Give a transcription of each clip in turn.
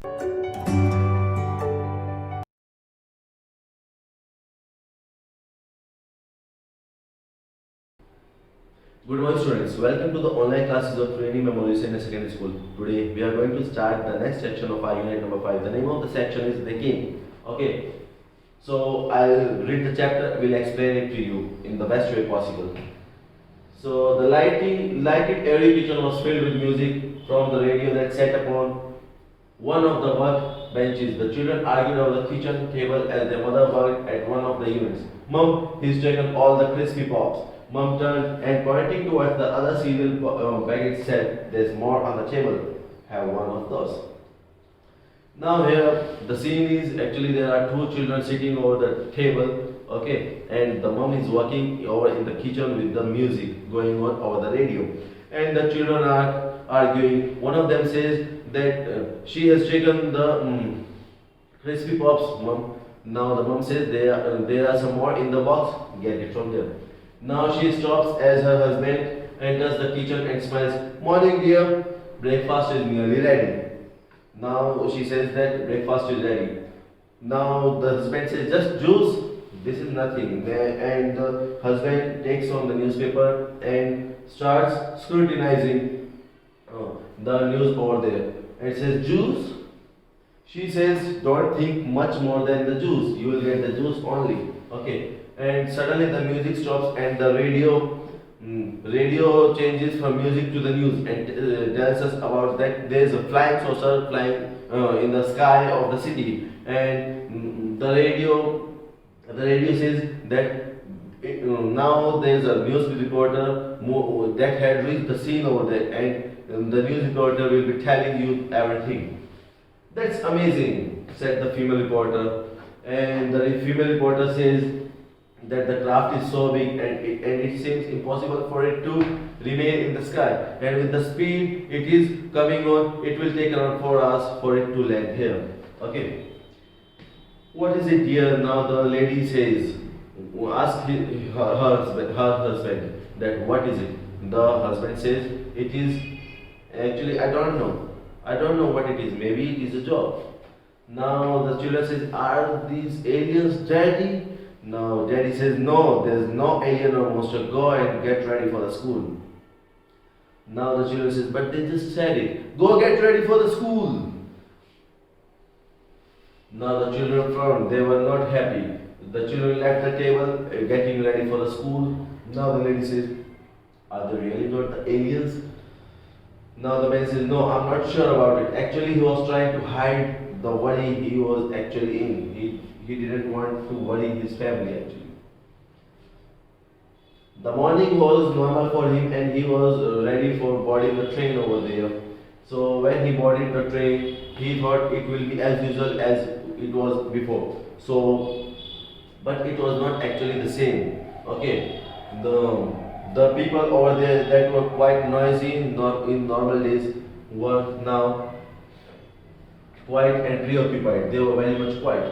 Good morning students, welcome to the online classes of training memories in a secondary school. Today we are going to start the next section of our unit number 5. The name of the section is the king. Okay, so I'll read the chapter, will explain it to you in the best way possible. So the lighted airy kitchen was filled with music from the radio that sat upon one of the work benches. The children argued over the kitchen table as their mother worked at one of the units. Mom, he's taken all the crispy pops. Mom turned and pointing towards the other cereal packet said, "There's more on the table. Have one of those." Now here the scene is actually there are two children sitting over the table, okay, and the mom is working over in the kitchen with the music going on over the radio, and the children are arguing. One of them says that she has taken the crispy pops, mom. Now the mom says there are some more in the box. Get it from there. Now she stops as her husband enters the kitchen and smiles. "Morning, dear. Breakfast is nearly ready." Now she says that breakfast is ready. Now the husband says, "Just juice. This is nothing." And the husband takes on the newspaper and starts scrutinizing the news over there. And it says, "Juice?" She says, "Don't think much more than the juice. You will get the juice only." Okay. And suddenly the music stops and the radio changes from music to the news and tells us about that there is a flying saucer flying in the sky of the city, and the radio says that now there is a news reporter that had reached the scene over there, and the news reporter will be telling you everything. "That's amazing," said the female reporter, and the female reporter says that the craft is so big and it seems impossible for it to remain in the sky, and with the speed it is coming on, it will take around 4 hours for it to land here. Okay. "What is it, dear?" Now the lady says, ask her husband that what is it. The husband says, "It is actually I don't know. I don't know what it is. Maybe it is a job." Now the children says, "Are these aliens, Daddy?" Now Daddy says, "No, there's no alien or monster. Go and get ready for the school." Now the children says, "But they just said it. Go get ready for the school." Now the children frowned. They were not happy. The children left the table, getting ready for the school. Now the lady says, "Are they really not the aliens?" Now the man says, "No, I'm not sure about it. Actually, he was trying to hide the worry he was actually in. He didn't want to worry his family actually." The morning was normal for him and he was ready for boarding the train over there. So when he boarded the train, he thought it will be as usual as it was before. So, but it was not actually the same. Okay, the people over there that were quite noisy in normal days were now quiet and preoccupied. They were very much quiet.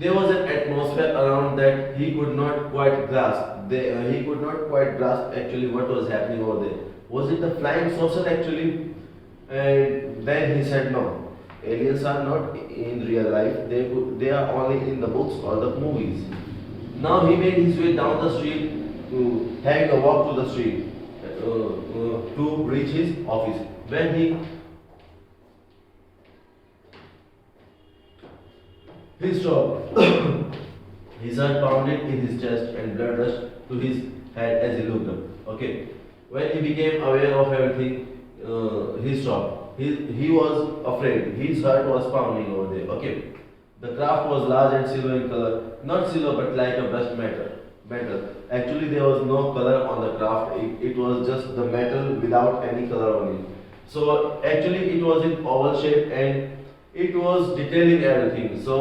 There was an atmosphere around that he could not quite grasp. He could not quite grasp actually what was happening over there. Was it the flying saucer actually? And then he said, "No, aliens are not in real life. They are only in the books or the movies." Now he made his way down the street, having a walk to the street to reach his office. When he stopped. His heart pounded in his chest and blood rushed to his head as he looked up. Okay. When he became aware of everything, he stopped. He was afraid. His heart was pounding over there. Okay. The craft was large and silver in color. Not silver but like a brushed metal. Actually there was no color on the craft. It was just the metal without any color on it. So actually it was in oval shape and it was detailing everything. So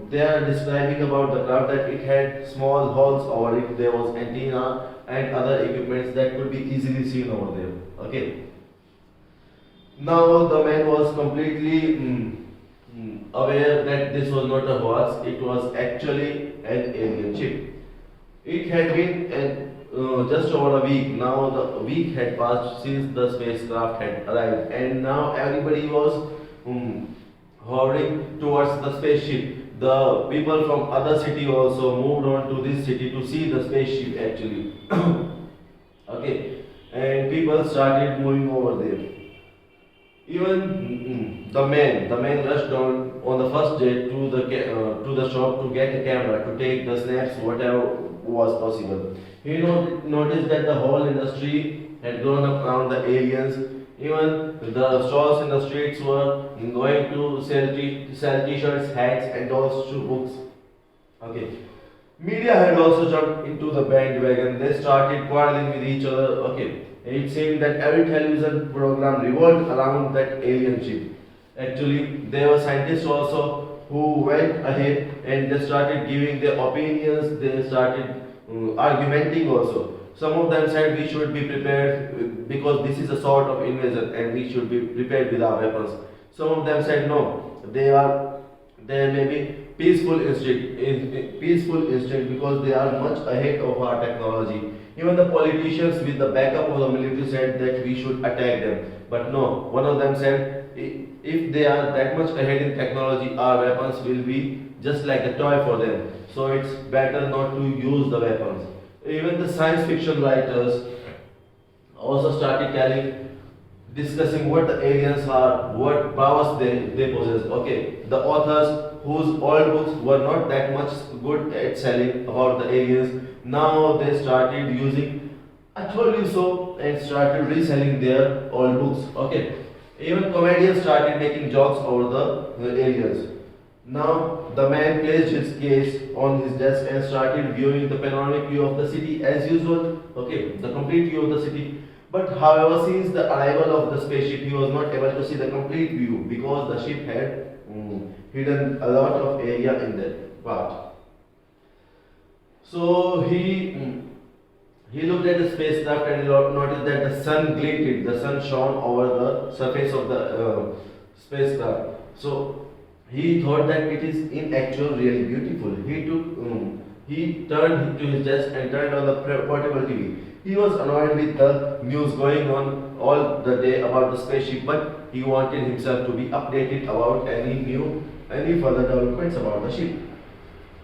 they are describing about the craft that it had small holes over it. There was antenna and other equipments that could be easily seen over there. Okay. Now the man was completely aware that this was not a hoax. It was actually an alien ship. It had been just over a week. Now the week had passed since the spacecraft had arrived, and now everybody was hovering towards the spaceship. The people from other city also moved on to this city to see the spaceship actually. Okay, and people started moving over there. Even the man rushed on the first day to to the shop to get a camera to take the snaps, whatever was possible. He noticed that the whole industry had grown up around the aliens. Even the stalls in the streets were going to sell t-shirts, hats, and dolls to books. Okay. Media had also jumped into the bandwagon. They started quarreling with each other. Okay. It seemed that every television program revolved around that alien ship. Actually, there were scientists also who went ahead and they started giving their opinions. They started argumenting also. Some of them said we should be prepared because this is a sort of invasion and we should be prepared with our weapons. Some of them said no, they may be peaceful instinct because they are much ahead of our technology. Even the politicians with the backup of the military said that we should attack them. But no, one of them said if they are that much ahead in technology, our weapons will be just like a toy for them. So it's better not to use the weapons. Even the science fiction writers also started discussing what the aliens are, what powers they possess. Okay, the authors whose old books were not that much good at selling about the aliens, now they started using I told you so and started reselling their old books. Okay, even comedians started making jokes over the aliens. Now the man placed his case on his desk and started viewing the panoramic view of the city as usual. Okay, the complete view of the city. But however, since the arrival of the spaceship, he was not able to see the complete view because the ship had hidden a lot of area in that part. So he looked at the spacecraft and noticed that the sun glinted. The sun shone over the surface of the spacecraft. So he thought that it is in actual really beautiful. He turned to his desk and turned on the portable TV. He was annoyed with the news going on all the day about the spaceship, but he wanted himself to be updated about any further developments about the ship.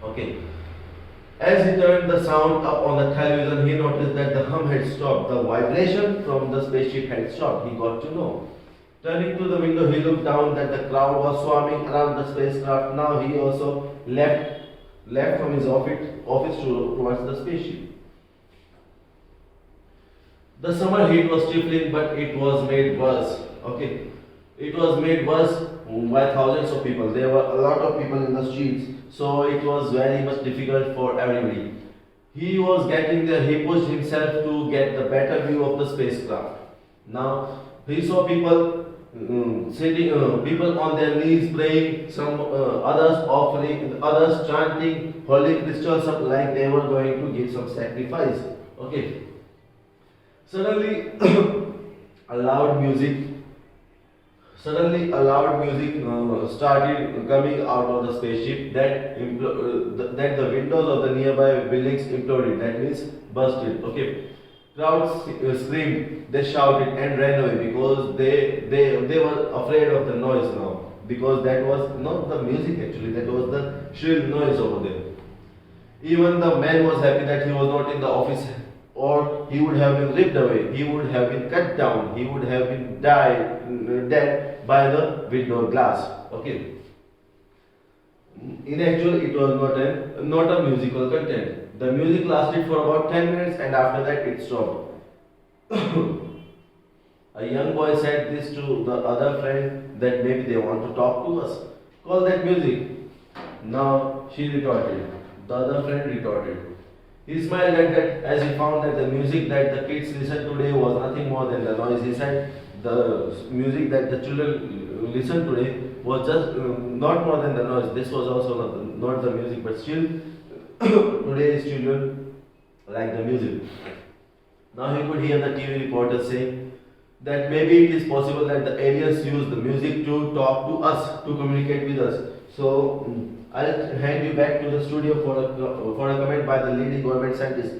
Okay. As he turned the sound up on the television, he noticed that the hum had stopped. The vibration from the spaceship had stopped. He got to know. Turning to the window, he looked down that the crowd was swarming around the spacecraft. Now he also left from his office towards the spaceship. The summer heat was stifling, but it was made worse. Okay, it was made worse by thousands of people. There were a lot of people in the streets, so it was very much difficult for everybody. He was getting there. He pushed himself to get the better view of the spacecraft. Now he saw people sitting, people on their knees praying. Some others offering, others chanting holy crystals up like they were going to give some sacrifice. Okay. Suddenly, a loud music. Started coming out of the spaceship. That the windows of the nearby buildings imploded. That means busted. Okay. Crowds screamed. They shouted and ran away because they were afraid of the noise now. Because that was not the music actually. That was the shrill noise over there. Even the man was happy that he was not in the office, or he would have been ripped away, he would have been cut down, he would have been dead by the window glass. Okay. In actual, it was not a musical content. The music lasted for about 10 minutes and after that it stopped. A young boy said this to the other friend that maybe they want to talk to us. Call that music. Now she retorted. The other friend retorted. He smiled at that as he found that the music that the kids listened today was nothing more than the noise. He said the music that the children listened today was just not more than the noise. This was also not the music, but still today's children like the music. Now he could hear the TV reporter saying that maybe it is possible that the aliens use the music to talk to us, to communicate with us. So I'll hand you back to the studio for a comment by the leading government scientist.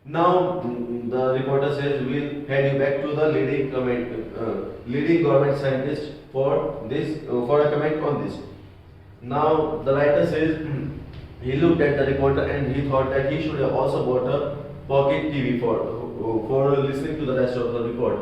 Now the reporter says we'll hand you back to the leading government scientist for a comment on this. Now the writer says he looked at the reporter and he thought that he should have also bought a pocket TV for listening to the rest of the report.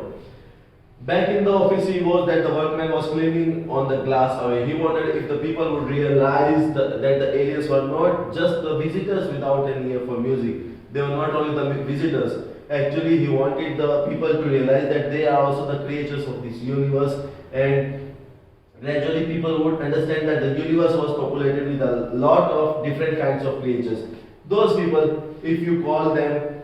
Back in the office, he was that the workman was cleaning on the glass away. He wondered if the people would realize that the aliens were not just the visitors without any ear for music. They were not only the visitors. Actually, he wanted the people to realize that they are also the creators of this universe, and gradually people would understand that the universe was populated with a lot of different kinds of creatures. Those people, if you call them,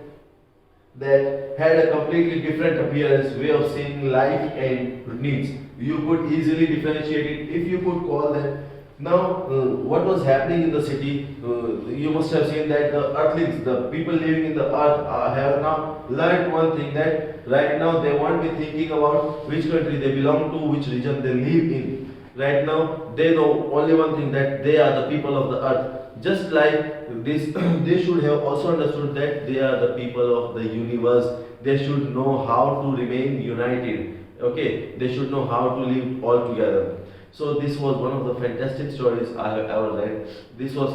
that had a completely different appearance, way of seeing life and needs. You could easily differentiate it if you could call them. Now, what was happening in the city, you must have seen that the earthlings, the people living in the earth, have now learned one thing, that right now they won't be thinking about which country they belong to, which region they live in. Right now, they know only one thing, that they are the people of the earth. Just like this, they should have also understood that they are the people of the universe. They should know how to remain united. Okay, they should know how to live all together. So this was one of the fantastic stories I have ever read. This was.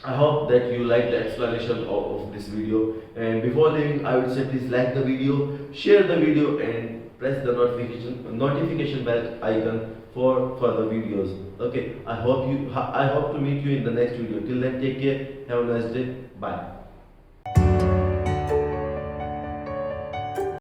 I hope that you like the explanation of this video. And before leaving, I would say please like the video, share the video, and press the notification bell icon for further videos. Okay, I hope to meet you in the next video. Till then, take care. Have a nice day. Bye.